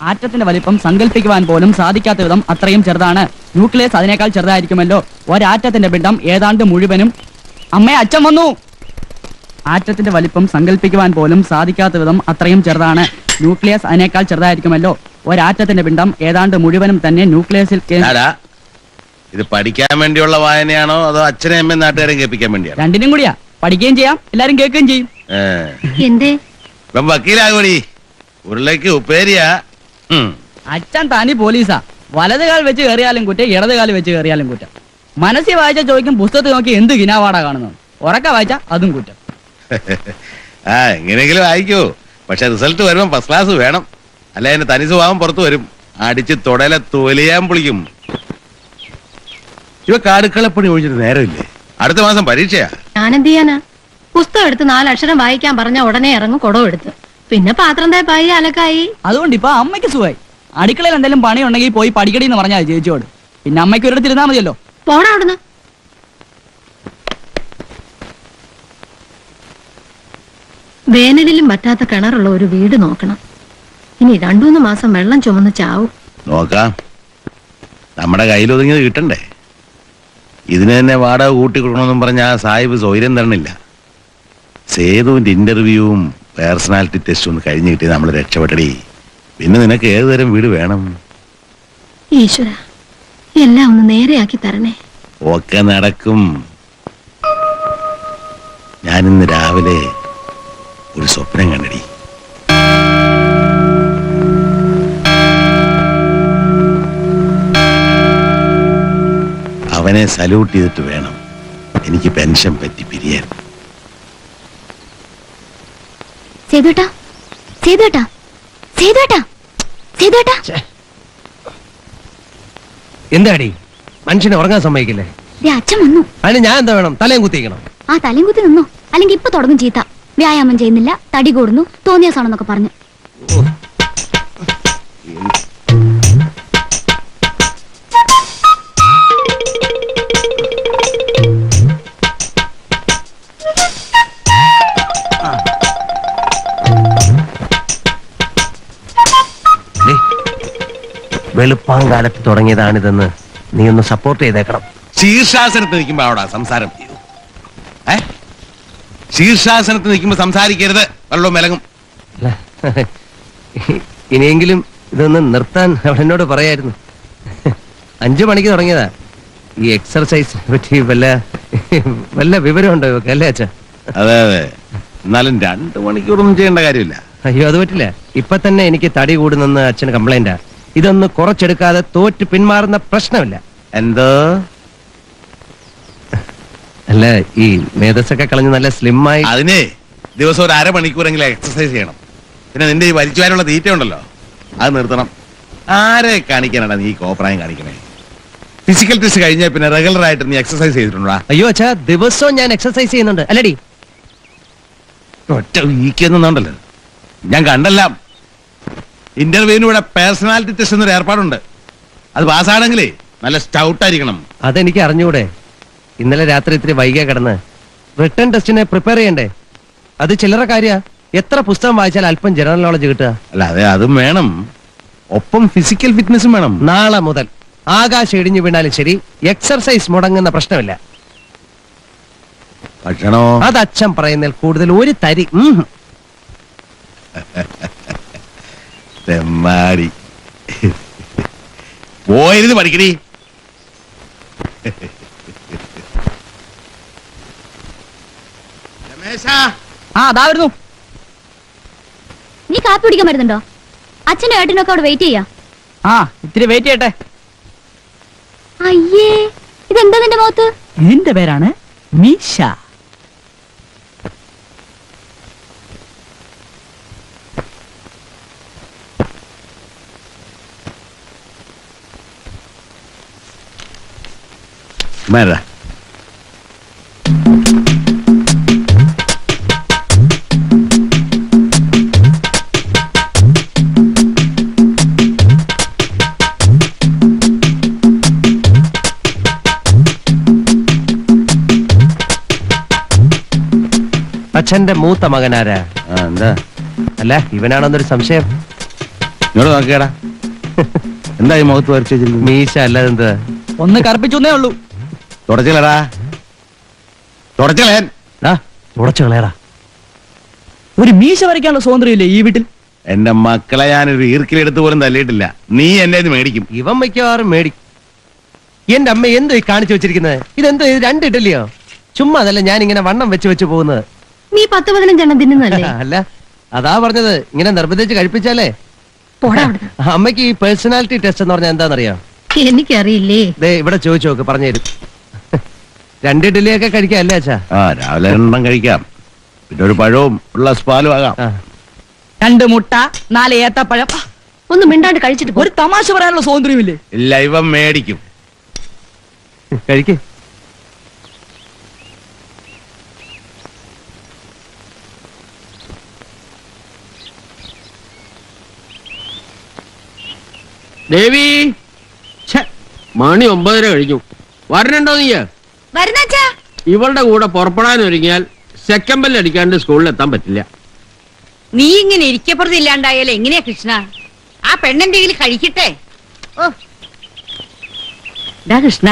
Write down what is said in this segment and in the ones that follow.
ആറ്റത്തിന്റെ വലിപ്പം സങ്കല്പിക്കുവാൻ പോലും സാധിക്കാത്ത വിധം അത്രയും ചെറുതാണ്. ന്യൂക്ലിയസ് അതിനേക്കാൾ ചെറുതായിരിക്കുമല്ലോ. ഒരാറ്റത്തിന്റെ പിണ്ഡം ഏതാണ്ട് മുഴുവനും. അമ്മേ, അച്ഛൻ വന്നു. ആറ്റത്തിന്റെ വലിപ്പം സങ്കല്പിക്കുവാൻ പോലും സാധിക്കാത്ത വിധം അത്രയും ചെറുതാണ്. ന്യൂക്ലിയസ് അതിനേക്കാൾ ചെറുതായിരിക്കുമല്ലോ. ഒരാറ്റത്തിന്റെ പിണ്ഡം ഏതാണ്ട് മുഴുവനും തന്നെ ന്യൂക്ലിയസിൽ. ഇത് പഠിക്കാൻ വേണ്ടിയുള്ള വായനയാണോ അതോ അച്ഛനെ അമ്മയും നാട്ടുകാരെ കേൾപ്പിക്കാൻ വേണ്ടിയാണോ? രണ്ടിനും കൂടിയാ. പഠിക്കുകയും ചെയ്യാം, എല്ലാരും കേൾക്കുകയും ചെയ്യും. ഇപ്പം വക്കീലാകൂടി. ഉരുളയ്ക്ക് ഉപ്പേരിയാ. അച്ഛൻ തനി പോലീസാ. വലത് കാൽ വെച്ച് കയറിയാലും കുറ്റം, ഇടത് കാൽ വെച്ച് കയറിയാലും കുറ്റം. മനസ്സിൽ വായിച്ച ചോദിക്കും, പുസ്തകത്തിൽ നോക്കി എന്ത് ഗിനാവാടാ കാണുന്നത്. ഉറക്ക വായിച്ച അതും കുറ്റം. എങ്ങനെയെങ്കിലും വായിക്കൂ. പക്ഷെ റിസൾട്ട് വരുമ്പോ ഫസ്റ്റ് ക്ലാസ് വേണം. അല്ല അതിന്റെ തനി സ്വഭാവം പുറത്തു വരും. അടിച്ച് തൊടലെ തൊലിയാൻ പൊളിക്കും. ഇവ കാടുക്കളപ്പണി ഒഴിച്ചിട്ട് നേരമില്ലേ? അടുത്ത മാസം പരീക്ഷയാ. ഞാനെന്ത് ചെയ്യാനാ? പുസ്തകം എടുത്ത് 4 അക്ഷരം വായിക്കാൻ പറഞ്ഞ ഉടനെ ഇറങ്ങും കുടവും എടുത്ത്. പിന്നെ പാത്രം തേപ്പായി, അലക്കായി. അതുകൊണ്ട് ഇപ്പൊ അമ്മയ്ക്ക് സുഖമായി. അടുക്കളയിൽ എന്തെങ്കിലും പണി ഉണ്ടെങ്കിൽ പോയി പഠിക്കടി എന്ന് പറഞ്ഞാൽ ചേച്ചിയോട്. പിന്നെ അമ്മയ്ക്ക് ഒരിടത്തിരുന്നാ മതിയല്ലോ. പോണ അവിടുന്ന്. വേനലിലും പറ്റാത്ത കിണറുള്ള ഒരു വീട് നോക്കണം. ഇനി 2-3 മാസം വെള്ളം ചുമന്ന് ചാവും. നോക്കാം. നമ്മുടെ കയ്യിൽ ഒതുങ്ങിയത് കിട്ടണ്ടേ? ഇതിന് തന്നെ വാടക കൂട്ടിക്കൊടുക്കണമെന്നും പറഞ്ഞ ആ സാഹിബ് സൗകര്യം തരണില്ല. സേതുവിന്റെ ഇന്റർവ്യൂവും പേഴ്സണാലിറ്റി ടെസ്റ്റും ഒന്ന് കഴിഞ്ഞ് കിട്ടി നമ്മൾ രക്ഷപ്പെട്ടടി. പിന്നെ നിനക്ക് ഏതുതരം വീട് വേണം? ഈശ്വര, എല്ലാം ഒന്ന് നേരെയാക്കി തരണേ. ഒക്കെ നടക്കും. ഞാനിന്ന് രാവിലെ ഒരു സ്വപ്നം കണ്ടടി. അവനെ സല്യൂട്ട് ചെയ്തിട്ട് വേണം എനിക്ക് പെൻഷൻ പറ്റി പിരിയാൻ. എന്താടി മനുഷ്യനെ ഉറങ്ങാൻ സമ്മതിക്കില്ലേ? അച്ഛൻ വന്നു. അതിന് ഞാൻ എന്താ വേണം? തലയും കുത്തിക്കണം. ആ തലയും കുത്തി നിന്നോ, അല്ലെങ്കിൽ ഇപ്പൊ തുടങ്ങും ചീത്ത. വ്യായാമം ചെയ്യുന്നില്ല, തടി കൂടുന്നു, തോന്നിയാസാണെന്നൊക്കെ പറഞ്ഞു. വെളുപ്പാങ്കാലത്ത് തുടങ്ങിയതാണിതെന്ന് നീ ഒന്ന് സപ്പോർട്ട് ചെയ്തേക്കണം. ശീർഷാസനത്ത് നിൽക്കുമ്പോ അവിടെ സംസാരം ചെയ്തു. ശീർഷാസനത്ത് നിൽക്കുമ്പോ സംസാരിക്കരുത്, വെള്ളവും വിലങ്ങും. ഇനിയെങ്കിലും ഇതൊന്ന് നിർത്താൻ അവനോട് പറയായിരുന്നു. 5 മണിക്ക് തുടങ്ങിയതാ. ഈ എക്സർസൈസിനെ പറ്റി വല്ല വിവരമുണ്ടോ ഇവക്ക്? അല്ലേ അച്ഛാ? അതെ അതെ. എന്നാലും 2 മണിക്കൂറൊന്നും ചെയ്യേണ്ട കാര്യമില്ല. അയ്യോ, അത് പറ്റില്ല. ഇപ്പൊ തന്നെ എനിക്ക് തടി കൂടുന്നെന്ന് അച്ഛന് കംപ്ലൈന്റാ. ഇതൊന്ന് കുറച്ചെടുക്കാതെ തോറ്റ് പിന്മാറുന്ന പ്രശ്നമില്ല. എന്തോ? അല്ല, ഈ മേധസ്സൊക്കെ കളഞ്ഞ് നല്ല സ്ലിം ആയി. അതിനെ ദിവസം ഒരു 1/2 മണിക്കൂറെങ്കിലും എക്സസൈസ് ചെയ്യണം. പിന്നെ നിന്റെ ഈ വലിച്ചുവാനുള്ള തീറ്റ ഉണ്ടല്ലോ, അത് നിർത്തണം. ആരെ കാണിക്കാനാണ് നീ കോപ്രായം കാണിക്കണേ? ഫിസിക്കൽ ടെസ്റ്റ് കഴിഞ്ഞാൽ പിന്നെ റെഗുലർ ആയിട്ട് നീ എക്സസൈസ് ചെയ്തിട്ടുണ്ടോ? അയ്യോ അച്ഛാ, ദിവസവും ഞാൻ എക്സസൈസ് ചെയ്യുന്നുണ്ട്. അല്ലടി, ഒറ്റ വീക്കൊന്നുണ്ടല്ലോ, ഞാൻ കണ്ടല്ല. ഇന്റർവ്യൂവിന് ഇവിടെ പേഴ്സണാലിറ്റി ടെസ്റ്റ് എന്നൊരു ഏർപ്പാടുണ്ട്. അത് പാസ്സാണെങ്കിലേ നല്ല സ്റ്റൗട്ട് ആയിരിക്കണം. അതെനിക്ക് അറിഞ്ഞൂടെ? ഇന്നലെ രാത്രി ഇത്തിരി വൈകിയ കിടന്ന് റിട്ടേൺ ടെസ്റ്റിനെ പ്രിപ്പയർ ചെയ്യണ്ടേ? അത് ചില്ലറ കാര്യ. എത്ര പുസ്തകം വായിച്ചാൽ അല്പം ജനറൽ നോളജ് കിട്ടുക? അല്ല, അതെ, അതും വേണം. ഒപ്പം ഫിസിക്കൽ ഫിറ്റ്നസും വേണം. നാളെ മുതൽ ആകാശം ഇടിഞ്ഞു വീണാലും ശരി, എക്സർസൈസ് മുടങ്ങുന്ന പ്രശ്നമില്ല. ഭക്ഷണോ? അത് അച്ഛൻ പറയുന്നതിൽ കൂടുതൽ ഒരു തരി. തെമ്മാടി പോയിരുന്ന് പഠിക്കടി. അതാ വരുന്നു. നീ കാപ്പി കുടിക്കാൻ വരുന്നുണ്ടോ? അച്ഛനും ഏട്ടനൊക്കെ അവിടെ വെയിറ്റ് ചെയ്യാ. ഇത്തിരി വെയിറ്റ് ചെയ്യട്ടെ. അയ്യേ, ഇതെന്താ നിന്റെ മുഖത്ത്? നിന്റെ പേരാണ് മീശ. മേര അച്ഛന്റെ മൂത്ത മകനാരാ? എന്താ? അല്ല, ഇവനാണെന്നൊരു സംശയം. ഇങ്ങോട്ട് നോക്കിയടാ. എന്താ ഈ മുഖത്ത് വരച്ചു വെച്ചിരിക്കുന്നു? മീശ അല്ലാതെ എന്താ? ഒന്ന് കറുപ്പിച്ചേ ഉള്ളൂ. തുടച്ചില്ലടാ, തുടച്ചില്ലേൻ. തുടച്ചു കളയടാ. ഒരു മീശ വരയ്ക്കാനുള്ള സ്വാതന്ത്ര്യം ഇല്ലേ ഈ വീട്ടിൽ? എന്റെ മക്കളെ ഞാനൊരു ഈർക്കിലെടുത്ത് പോലും തല്ലിയിട്ടില്ല. നീ എന്നെ ഇത് മേടിക്കും. ഇവൻ മിക്കവാറും മേടിക്കും. എന്റെ അമ്മ എന്തോ ഈ കാണിച്ചു വെച്ചിരിക്കുന്നത്? ഇതെന്തോ ഇത് 2 ഇഡലിയോ? ചുമ്മാ അതല്ല ഞാൻ ഇങ്ങനെ വണ്ണം വെച്ച് പോകുന്നത്. നീ 10-15 തിന്നുന്നല്ലേ? അല്ല, അതാ പറഞ്ഞത്, ഇങ്ങനെ നിർബന്ധിച്ച് കഴിപ്പിച്ചാലേ. പോടാ അവിടുന്ന്. അമ്മയ്ക്ക് ഈ പേഴ്സണാലിറ്റി ടെസ്റ്റ് എന്ന് പറഞ്ഞാൽ എന്താണെന്നറിയാം? എനിക്കറിയില്ലേ. ദേ ഇവിടെ ചോദിച്ചു നോക്ക്, പറഞ്ഞുതരും. 2 ഇഡലിയൊക്കെ കഴിക്കാം അല്ലേ അച്ഛാ? രാവിലെ 2 കഴിക്കാം, പിന്നെ ഒരു പഴവും ഒരു ഗ്ലാസ് പാലും ആകാം. 2 മുട്ട, 4 ഏത്തപ്പഴം. ഒന്ന് മിണ്ടാണ്ട് കഴിച്ചിട്ട് പോ. ഒരു തമാശ പറയാനുള്ള സ്വാതന്ത്ര്യമില്ലേ? ഇല്ല, ഇവൻ മേടിക്കും. കഴിക്ക്. ദേവി, മണി 9:30 കഴിഞ്ഞു. വരണുണ്ടോ നീ? വരുന്നച്ചാ. ഇവളുടെ കൂടെ പുറപ്പെടാൻ ഒരുങ്ങിയാൽ സെക്കൻഡ് ബെല്ല് അടിക്കാണ്ട് സ്കൂളിൽ എത്താൻ പറ്റില്ല. നീ ഇങ്ങനെ ഇരിക്കപ്പുറത്ത് ഇല്ലാണ്ടായാലോ എങ്ങനെയാ കൃഷ്ണ? ആ പെണ്ണെന്തെങ്കിലും കഴിക്കട്ടെ. ഓ ഡാ കൃഷ്ണ,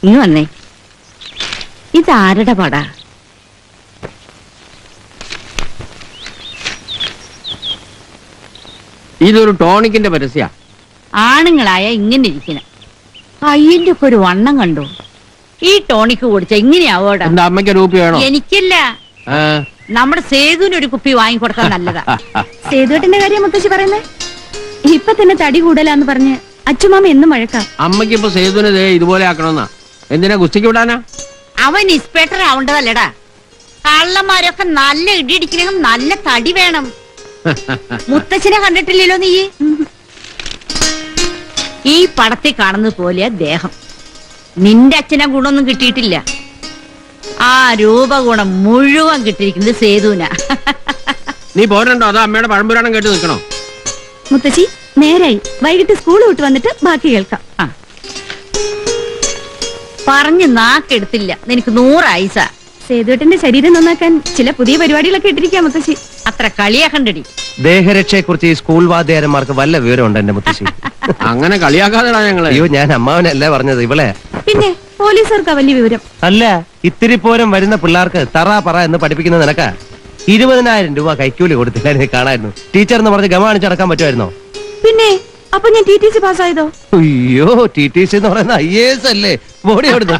ഇങ്ങ് വന്നേ. ഇതാരുടെ പടാ? ഇതൊരു ടോണിക്കിന്റെ പരസ്യ. ആണുങ്ങളായ ഇങ്ങനെ ഇരിക്കണം. കയ്യിന്റെ ഒക്കെ ഒരു വണ്ണം കണ്ടോ? ഈ ടോണിക്ക് കുടിച്ച ഇങ്ങനെയാവോടാ? എന്താ അമ്മയ്ക്ക് രൂപ വേണോ? എനിക്കല്ല, നമ്മുടെ സേതുവിന് ഒരു കുപ്പി വാങ്ങിക്കൊടുക്കാൻ നല്ലതാ. സേതുവേട്ടന്റെ കാര്യം മുത്തശ്ശി പറയുന്നേ? ഇപ്പൊ തന്നെ തടി കൂടലാന്ന് പറഞ്ഞ് അച്ഛമാമ എന്നും വഴക്കാം. അമ്മയ്ക്ക് ഇപ്പൊ സേതുവിനെ ദേ ഇതുപോലെ ആക്കണമെന്നാ. എന്തിനാ ഗുസ്തിക്ക് വിടാനാ? അവൻ ഇൻസ്പെക്ടർ ആവേണ്ടതല്ലടാ. കള്ളന്മാരൊക്കെ നല്ല ഇടിയിടിക്കണമെങ്കിൽ നല്ല തടി വേണം. മുത്തച്ഛനെ കണ്ടിട്ടില്ലല്ലോ നീ? ഈ പടത്തിൽ കാണുന്നത് പോലെ ദേഹം. നിന്റെ അച്ഛനെ ഗുണമൊന്നും കിട്ടിയിട്ടില്ല. ആ രൂപഗുണം മുഴുവൻ കിട്ടിയിരിക്കുന്നത് സേതുവിനാ. നീ പോരണ്ടോ അതോ അമ്മയുടെ പഴംപുരാണം കേട്ട് നിൽക്കണോ? മുത്തശ്ശി നേരായി, വൈകിട്ട് സ്കൂൾ വിട്ട് വന്നിട്ട് ബാക്കി കേൾക്കാം. പറഞ്ഞ് നാക്കെടുത്തില്ല. നിനക്ക് 100 ആയുസ. സേതുവേട്ടന്റെ ശരീരം നന്നാക്കാൻ ചില പുതിയ പരിപാടികളൊക്കെ ഇട്ടിരിക്കാം മുത്തശ്ശി. അത്ര കളിയാക്കണ്ടടി. ദേഹരക്ഷയെ കുറിച്ച് ഈ സ്കൂൾ വാദ്യാരന്മാർക്ക് വല്ല വിവരമുണ്ട് എന്റെ മുത്തശ്ശി? അങ്ങനെ കളിയാക്കാതെടാ ഞങ്ങളെ. അയ്യോ, ഞാൻ അമ്മാവനല്ല പറഞ്ഞത്, ഇവളെ. പിന്നെ പോലീസുകാർക്കാ വലിയ വിവരം. അല്ല, ഇത്തിരി പോരം വരുന്ന പിള്ളേർക്ക് തറ പറ എന്ന് പഠിപ്പിക്കുന്ന നിനക്ക് 20,000 രൂപ കൈക്കൂലി കൊടുത്തില്ലായിരുന്നു കാണായിരുന്നു. ടീച്ചർ എന്ന് പറഞ്ഞ് ഗമ കാണിച്ചടക്കാൻ പറ്റുമായിരുന്നോ? പിന്നെ അപ്പൊ ഞാൻ TTC പാസ്സായതോ? അയ്യോ, TTC എന്ന് പറയുന്ന IAS അല്ലേ? ബോഡി കൊടുത്തു.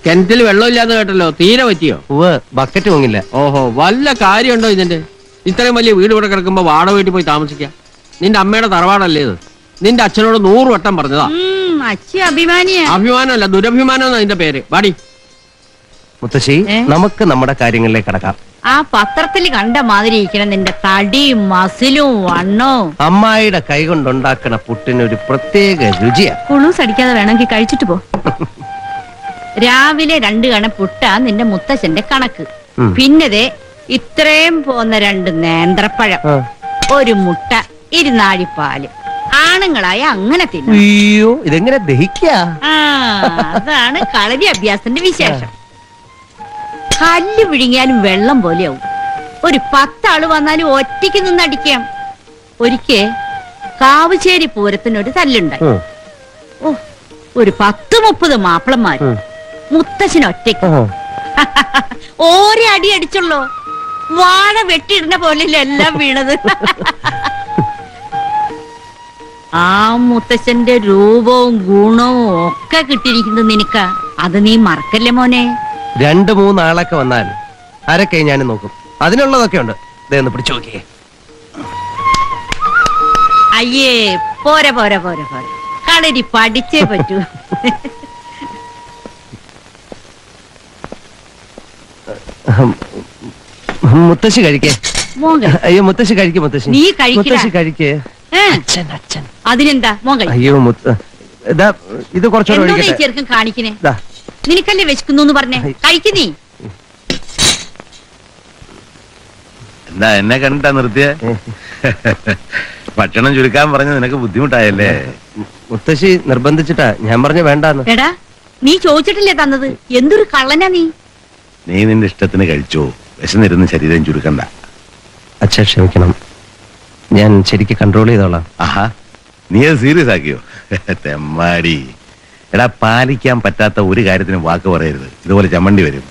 കിണറ്റിൽ വെള്ളമില്ലാന്ന് കേട്ടല്ലോ, തീരെ പറ്റിയോ? ബക്കറ്റ് പൊങ്ങില്ല. ഓഹോ, വല്ല കാര്യമുണ്ടോ ഇതിന്റെ? ഇത്രയും വലിയ വീട് ഇവിടെ കിടക്കുമ്പോ വാടക വീട്ടിൽ പോയി താമസിക്കാം. നിന്റെ അമ്മയുടെ തറവാടല്ലേ ഇത്? നിന്റെ അച്ഛനോട് 100 വട്ടം പറഞ്ഞതാ. അച്ഛ അഭിമാനിയാ. അഭിമാനമല്ല, ദുരഭിമാനം എന്നാ അതിന്റെ പേര്. വാടി മുത്തശ്ശി, നമുക്ക് നമ്മുടെ കാര്യങ്ങളിലേക്ക് കടക്കാം. ആ പത്രത്തിൽ കണ്ട മാതിരി ഇരിക്കണം നിന്റെ തടിയും മസിലും വണ്ണവും. അമ്മായിയുടെ കൈ കൊണ്ടുണ്ടാക്കണ പുട്ടിനൊരു പ്രത്യേക രുചിയാ. കുളൂസ് അടിക്കാതെ വേണമെങ്കിൽ കഴിച്ചിട്ട് പോ. രാവിലെ 2 കണ പുട്ടാ നിന്റെ മുത്തശ്ശന്റെ കണക്ക്. പിന്നതേ ഇത്രയും പോന്ന 2 നേന്ത്രപ്പഴം, ഒരു മുട്ട, 2 നാഴിപ്പാല്. ആണുങ്ങളായ അങ്ങനെ തിന്നും. അയ്യോ, ഇതെങ്ങനെ ദഹിക്കാ? അതാണ് കളരി അഭ്യാസത്തിന്റെ വിശേഷം. കല്ല് വിഴുങ്ങിയാലും വെള്ളം പോലെയാവും. ഒരു 10 ആള് വന്നാലും ഒറ്റയ്ക്ക് നിന്നടിക്കാം. ഒരിക്കേ കാവുശ്ശേരി പൂരത്തിനൊരു തല്ലുണ്ടായി. ഒരു 10-30 മാപ്പിളന്മാര്. മുത്തശ്ശനൊറ്റയ്ക്ക് ഓരോ അടി അടിച്ചുള്ളൂ. വാഴ വെട്ടിയിടുന്ന പോലെയല്ല എല്ലാം വീണത്. ആ മുത്തശ്ശന്റെ രൂപവും ഗുണവും ഒക്കെ കിട്ടിയിരിക്കുന്നത് നിനക്കാ. അത് നീ മറക്കല്ലേ മോനെ. 2-3 ആളൊക്കെ വന്നാൽ ആരൊക്കെ ഞാൻ നോക്കും. അതിനുള്ളതൊക്കെ ഉണ്ട്. ഒന്ന് പിടിച്ചു നോക്കിയേ. അയ്യേ, പോരെ പോരെ പോരെ പോരെ, കളരി പഠിച്ചേ പറ്റൂ. മുത്തശ്ശി കഴിക്കേ. മോൻ കഴി. അയ്യോ, മുത്തശ്ശി കഴിക്കേ. മുത്തശ്ശി നീ കഴിക്കടാ. മുത്തശ്ശി കഴിക്കേ. അച്ഛൻ അതിനെന്താ മോൻ കഴി. അയ്യോ, ഇതാ ഇത് കുറച്ചുകൂടെ എന്തോ നീ ഒഴിക്കട്ടെ. ചെറുക്കൻ കാണിക്കണേ. ദാ. നിനക്കല്ലേ വിശക്കുന്നു പറഞ്ഞേ, കഴിക്കുന്നീ. എന്താ എന്നെ കണ്ടിട്ടാ നിർത്തിയ? ഭക്ഷണം ചുരുക്കാൻ പറഞ്ഞ നിനക്ക് ബുദ്ധിമുട്ടായല്ലേ? മുത്തശ്ശി നിർബന്ധിച്ചിട്ടാ ഞാൻ പറഞ്ഞ വേണ്ടാന്ന്. എടാ, നീ ചോദിച്ചിട്ടില്ലേ തന്നത്? എന്തൊരു കള്ളനാ നീ. നീ നിന്റെ ഇഷ്ടത്തിന് കഴിച്ചോ. വിശന്നിരുന്ന് ശരീരം ചുരുക്കണ്ട. അച്ഛൻ ക്ഷമിക്കണം. ഞാൻ ശരിക്കും കൺട്രോൾ ചെയ്തോളാം. ആഹാ, നീ അത് സീരിയസ് ആക്കിയോ? തെമ്മാടി. എടാ, പാലിക്കാൻ പറ്റാത്ത ഒരു കാര്യത്തിന് വാക്ക് പറയരുത്, ഇതുപോലെ ചമ്മണ്ടി വരും.